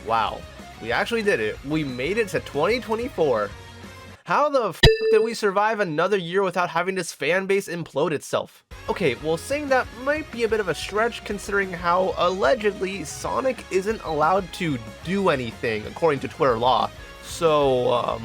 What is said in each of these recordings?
Wow, we actually did it. We made it to 2024. How the f did we survive another year without having this fan base implode itself? Okay, well, saying that might be a bit of a stretch considering how allegedly Sonic isn't allowed to do anything according to Twitter law. So,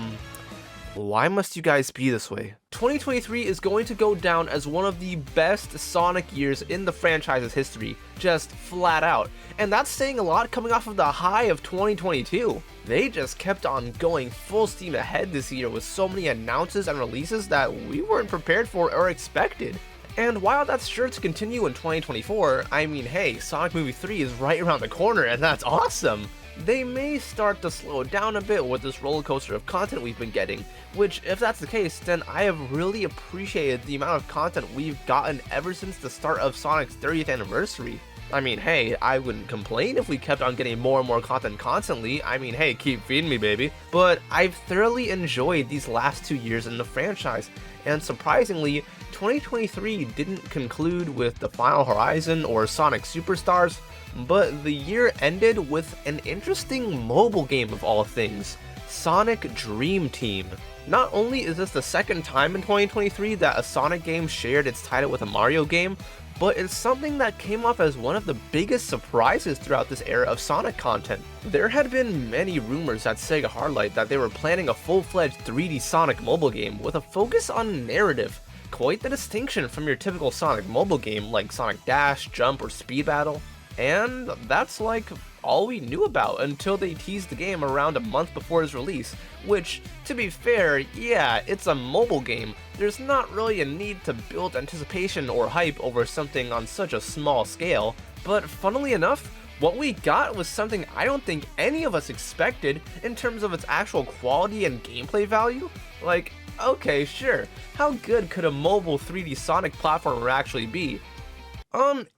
why must you guys be this way? 2023 is going to go down as one of the best Sonic years in the franchise's history, just flat out. And that's saying a lot coming off of the high of 2022. They just kept on going full steam ahead this year with so many announces and releases that we weren't prepared for or expected. And while that's sure to continue in 2024, I mean, hey, Sonic Movie 3 is right around the corner and that's awesome! They may start to slow down a bit with this roller coaster of content we've been getting, which if that's the case, then I have really appreciated the amount of content we've gotten ever since the start of Sonic's 30th anniversary. I mean, hey, I wouldn't complain if we kept on getting more and more content constantly. I mean, hey, keep feeding me, baby. But I've thoroughly enjoyed these last 2 years in the franchise, and surprisingly, 2023 didn't conclude with the Final Horizon or Sonic Superstars, but the year ended with an interesting mobile game of all things, Sonic Dream Team. Not only is this the second time in 2023 that a Sonic game shared its title with a Mario game, but it's something that came off as one of the biggest surprises throughout this era of Sonic content. There had been many rumors at Sega Hardlight that they were planning a full-fledged 3D Sonic mobile game with a focus on narrative, quite the distinction from your typical Sonic mobile game like Sonic Dash, Jump, or Speed Battle. And that's like all we knew about until they teased the game around a month before its release, which, to be fair, yeah, it's a mobile game. There's not really a need to build anticipation or hype over something on such a small scale, but funnily enough, what we got was something I don't think any of us expected in terms of its actual quality and gameplay value. Like, okay, sure, how good could a mobile 3D Sonic platformer actually be?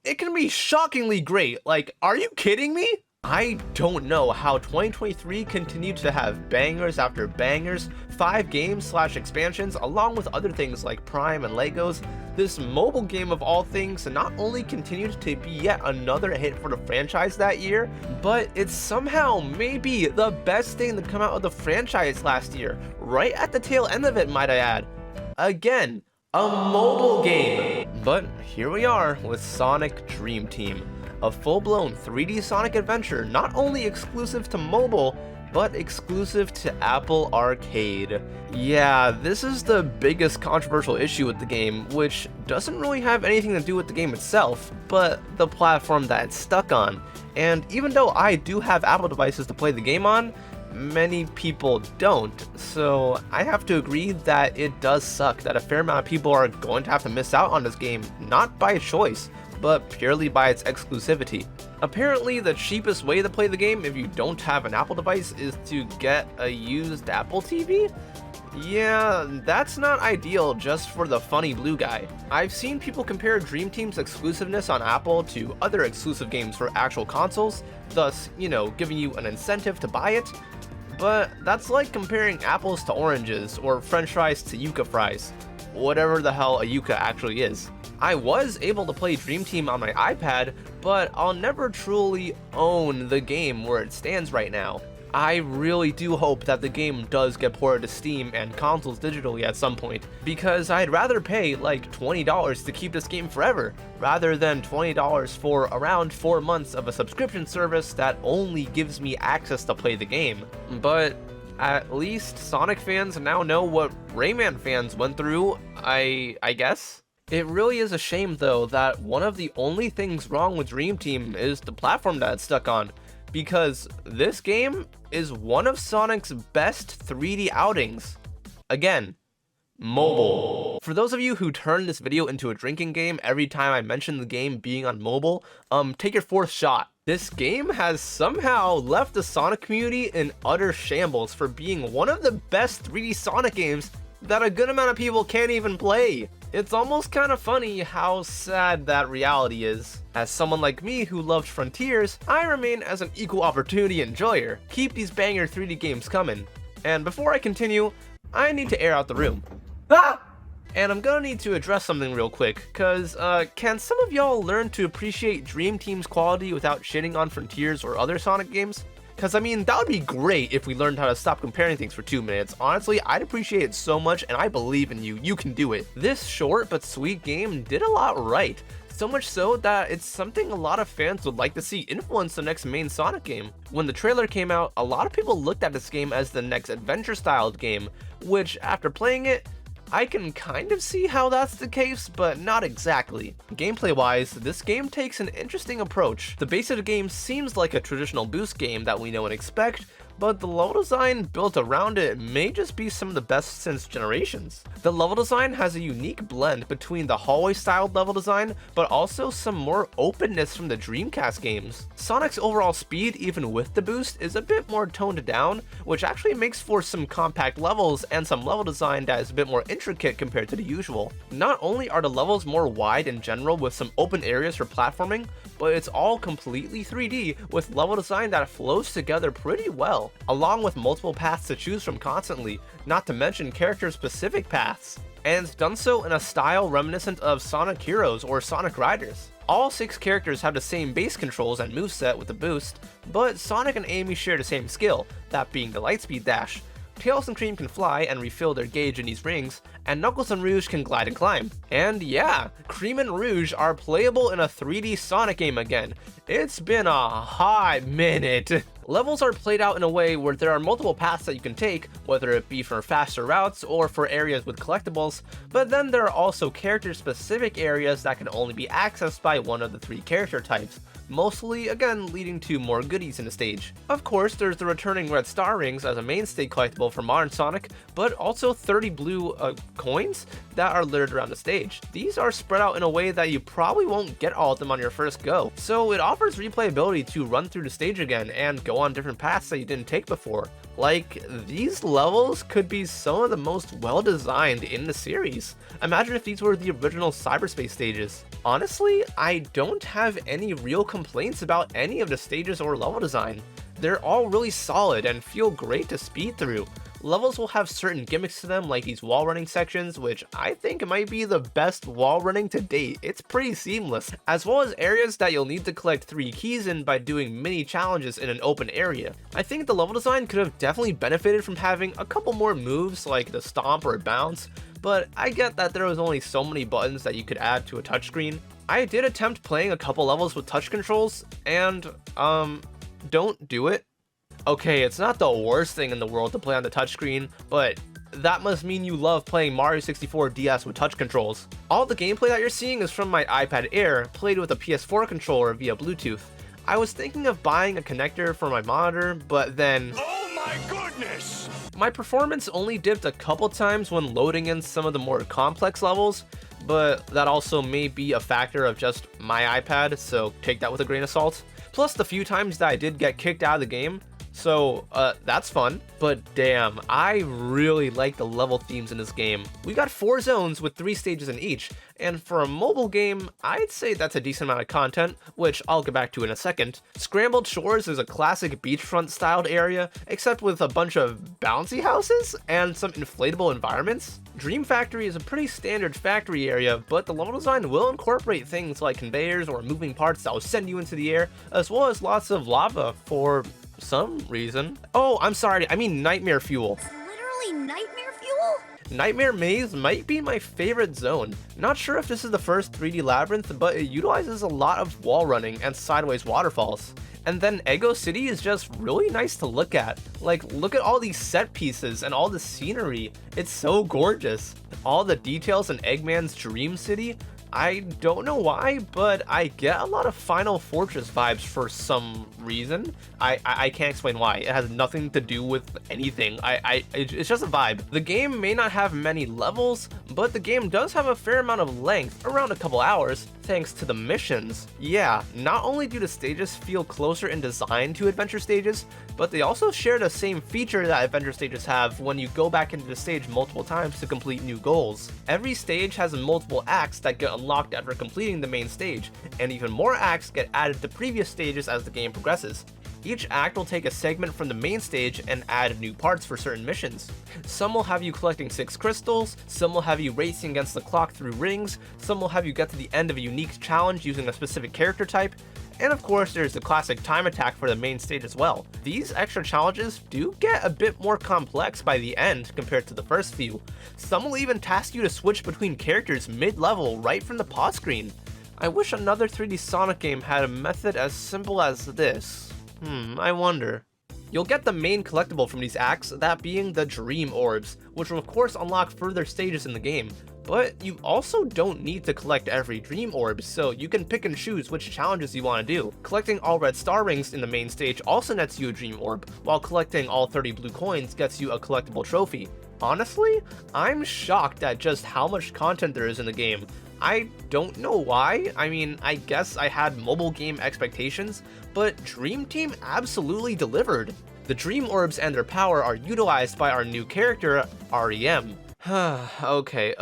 It can be shockingly great. Like, are you kidding me? I don't know how 2023 continued to have bangers after bangers, 5 games / expansions, along with other things like Prime and Legos. This mobile game of all things not only continued to be yet another hit for the franchise that year, but it's somehow maybe the best thing to come out of the franchise last year, right at the tail end of it, might I add. Again, a mobile game! But here we are with Sonic Dream Team, a full-blown 3D Sonic adventure not only exclusive to mobile, but exclusive to Apple Arcade. Yeah, this is the biggest controversial issue with the game, which doesn't really have anything to do with the game itself, but the platform that it's stuck on. And even though I do have Apple devices to play the game on, many people don't, so I have to agree that it does suck that a fair amount of people are going to have to miss out on this game, not by choice, but purely by its exclusivity. Apparently, the cheapest way to play the game if you don't have an Apple device is to get a used Apple TV? Yeah, that's not ideal just for the funny blue guy. I've seen people compare Dream Team's exclusiveness on Apple to other exclusive games for actual consoles, thus, you know, giving you an incentive to buy it. But that's like comparing apples to oranges or french fries to yuca fries. Whatever the hell a yuca actually is. I was able to play Dream Team on my iPad, but I'll never truly own the game where it stands right now. I really do hope that the game does get ported to Steam and consoles digitally at some point, because I'd rather pay like $20 to keep this game forever, rather than $20 for around 4 months of a subscription service that only gives me access to play the game. But at least Sonic fans now know what Rayman fans went through, I guess? It really is a shame though that one of the only things wrong with Dream Team is the platform that it's stuck on, because this game is one of Sonic's best 3D outings. Again, mobile. For those of you who turn this video into a drinking game every time I mention the game being on mobile, take your 4th shot. This game has somehow left the Sonic community in utter shambles for being one of the best 3D Sonic games that a good amount of people can't even play. It's almost kind of funny how sad that reality is. As someone like me who loved Frontiers, I remain as an equal opportunity enjoyer. Keep these banger 3D games coming. And before I continue, I need to air out the room. Ah! And I'm gonna need to address something real quick, cause can some of y'all learn to appreciate Dream Team's quality without shitting on Frontiers or other Sonic games? Cause I mean, that would be great if we learned how to stop comparing things for 2 minutes. Honestly, I'd appreciate it so much, and I believe in you. You can do it. This short but sweet game did a lot right. So much so that it's something a lot of fans would like to see influence the next main Sonic game. When the trailer came out, a lot of people looked at this game as the next adventure-styled game, which after playing it, I can kind of see how that's the case, but not exactly. Gameplay-wise, this game takes an interesting approach. The base of the game seems like a traditional boost game that we know and expect, but the level design built around it may just be some of the best since generations. The level design has a unique blend between the hallway-styled level design, but also some more openness from the Dreamcast games. Sonic's overall speed, even with the boost, is a bit more toned down, which actually makes for some compact levels and some level design that is a bit more intricate compared to the usual. Not only are the levels more wide in general with some open areas for platforming, but it's all completely 3D with level design that flows together pretty well, along with multiple paths to choose from constantly, not to mention character-specific paths. And it's done so in a style reminiscent of Sonic Heroes or Sonic Riders. All 6 characters have the same base controls and moveset with the boost, but Sonic and Amy share the same skill, that being the Lightspeed Dash. Tails and Cream can fly and refill their gauge in these rings, and Knuckles and Rouge can glide and climb. And yeah, Cream and Rouge are playable in a 3D Sonic game again. It's been a hot minute. Levels are played out in a way where there are multiple paths that you can take, whether it be for faster routes or for areas with collectibles, but then there are also character-specific areas that can only be accessed by one of the 3 character types, mostly, again, leading to more goodies in the stage. Of course, there's the returning red star rings as a mainstay collectible for modern Sonic, but also 30 blue coins that are littered around the stage. These are spread out in a way that you probably won't get all of them on your first go, so it offers replayability to run through the stage again and go on different paths that you didn't take before. Like, these levels could be some of the most well-designed in the series. Imagine if these were the original cyberspace stages. Honestly, I don't have any real complaints about any of the stages or level design. They're all really solid and feel great to speed through. Levels will have certain gimmicks to them, like these wall running sections, which I think might be the best wall running to date. It's pretty seamless, as well as areas that you'll need to collect 3 keys in by doing mini challenges in an open area. I think the level design could have definitely benefited from having a couple more moves like the stomp or bounce, but I get that there was only so many buttons that you could add to a touchscreen. I did attempt playing a couple levels with touch controls, and don't do it. Okay, it's not the worst thing in the world to play on the touchscreen, but that must mean you love playing Mario 64 DS with touch controls. All the gameplay that you're seeing is from my iPad Air, played with a PS4 controller via Bluetooth. I was thinking of buying a connector for my monitor, but then... Oh my goodness! My performance only dipped a couple times when loading in some of the more complex levels, but that also may be a factor of just my iPad, so take that with a grain of salt. Plus the few times that I did get kicked out of the game, so that's fun. But damn, I really like the level themes in this game. We got 4 zones with 3 stages in each, and for a mobile game, I'd say that's a decent amount of content, which I'll get back to in a second. Scrambled Shores is a classic beachfront styled area, except with a bunch of bouncy houses and some inflatable environments. Dream Factory is a pretty standard factory area, but the level design will incorporate things like conveyors or moving parts that will send you into the air, as well as lots of lava for some reason. Oh, I'm sorry, I mean Nightmare Fuel. It's literally Nightmare Fuel? Nightmare Maze might be my favorite zone. Not sure if this is the first 3D labyrinth, but it utilizes a lot of wall running and sideways waterfalls. And then Ego City is just really nice to look at. Like, look at all these set pieces and all the scenery. It's so gorgeous. All the details in Eggman's Dream City, I don't know why, but I get a lot of Final Fortress vibes for some reason. I can't explain why. It has nothing to do with anything. It's just a vibe. The game may not have many levels, but the game does have a fair amount of length, around a couple hours, thanks to the missions. Yeah, not only do the stages feel closer in design to adventure stages, but they also share the same feature that adventure stages have when you go back into the stage multiple times to complete new goals. Every stage has multiple acts that get unlocked after completing the main stage, and even more acts get added to previous stages as the game progresses. Each act will take a segment from the main stage and add new parts for certain missions. Some will have you collecting 6 crystals, some will have you racing against the clock through rings, some will have you get to the end of a unique challenge using a specific character type, and of course there's the classic time attack for the main stage as well. These extra challenges do get a bit more complex by the end compared to the first few. Some will even task you to switch between characters mid-level right from the pause screen. I wish another 3D Sonic game had a method as simple as this. I wonder. You'll get the main collectible from these acts, that being the Dream Orbs, which will of course unlock further stages in the game. But you also don't need to collect every Dream Orb, so you can pick and choose which challenges you want to do. Collecting all red star rings in the main stage also nets you a Dream Orb, while collecting all 30 blue coins gets you a collectible trophy. Honestly, I'm shocked at just how much content there is in the game. I don't know why. I mean, I guess I had mobile game expectations, but Dream Team absolutely delivered. The Dream Orbs and their power are utilized by our new character, REM. Okay,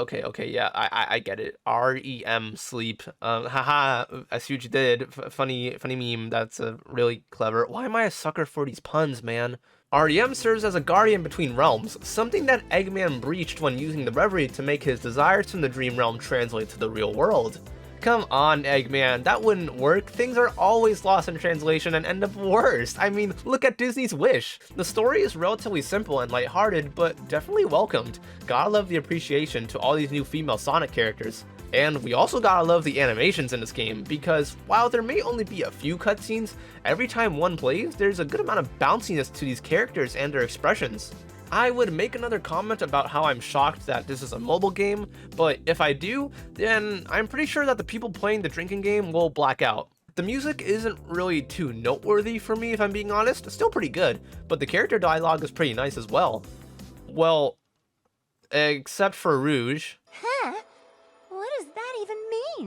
yeah, I get it. REM, sleep. Haha, I see what you did. Funny meme, that's really clever. Why am I a sucker for these puns, man? REM serves as a guardian between realms, something that Eggman breached when using the Reverie to make his desires from the Dream Realm translate to the real world. Come on, Eggman, that wouldn't work. Things are always lost in translation and end up worse. I mean, look at Disney's Wish. The story is relatively simple and lighthearted, but definitely welcomed. Gotta love the appreciation to all these new female Sonic characters. And we also gotta love the animations in this game, because while there may only be a few cutscenes, every time one plays, there's a good amount of bounciness to these characters and their expressions. I would make another comment about how I'm shocked that this is a mobile game, but if I do, then I'm pretty sure that the people playing the drinking game will black out. The music isn't really too noteworthy for me, if I'm being honest. It's still pretty good, but the character dialogue is pretty nice as well. Well, except for Rouge. Huh? What does that even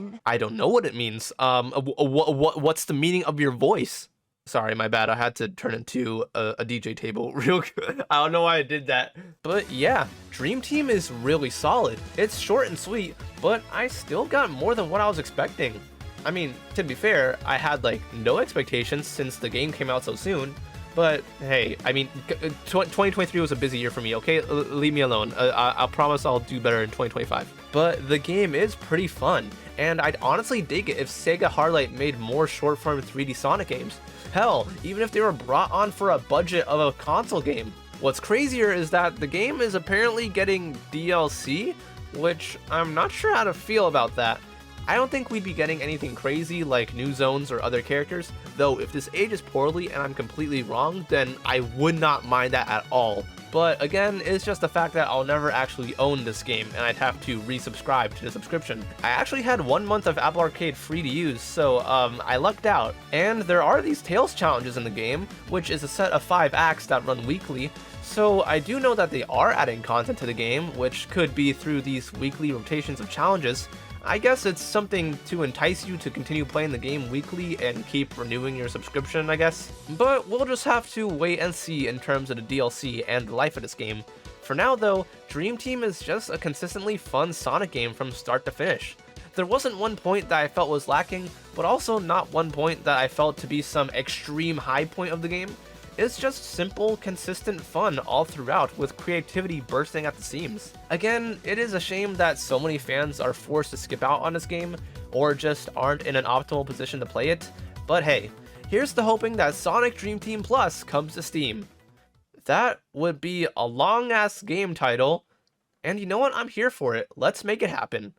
mean? I don't know what it means. What's the meaning of your voice? Sorry, my bad. I had to turn into a DJ table real quick. I don't know why I did that. But yeah, Dream Team is really solid. It's short and sweet, but I still got more than what I was expecting. I mean, to be fair, I had like no expectations since the game came out so soon. But hey, I mean, 2023 was a busy year for me, okay? Leave me alone. I promise I'll do better in 2025. But the game is pretty fun, and I'd honestly dig it if Sega Harlight made more short-form 3D Sonic games. Hell, even if they were brought on for a budget of a console game. What's crazier is that the game is apparently getting DLC, which I'm not sure how to feel about that. I don't think we'd be getting anything crazy like new zones or other characters, though if this ages poorly and I'm completely wrong, then I would not mind that at all. But again, it's just the fact that I'll never actually own this game and I'd have to resubscribe to the subscription. I actually had 1 month of Apple Arcade free to use, so I lucked out. And there are these Tales challenges in the game, which is a set of 5 acts that run weekly. So I do know that they are adding content to the game, which could be through these weekly rotations of challenges. I guess it's something to entice you to continue playing the game weekly and keep renewing your subscription, I guess. But we'll just have to wait and see in terms of the DLC and the life of this game. For now though, Dream Team is just a consistently fun Sonic game from start to finish. There wasn't one point that I felt was lacking, but also not one point that I felt to be some extreme high point of the game. It's just simple, consistent fun all throughout, with creativity bursting at the seams. Again, it is a shame that so many fans are forced to skip out on this game, or just aren't in an optimal position to play it, but hey, here's to hoping that Sonic Dream Team Plus comes to Steam. That would be a long-ass game title, and you know what, I'm here for it. Let's make it happen.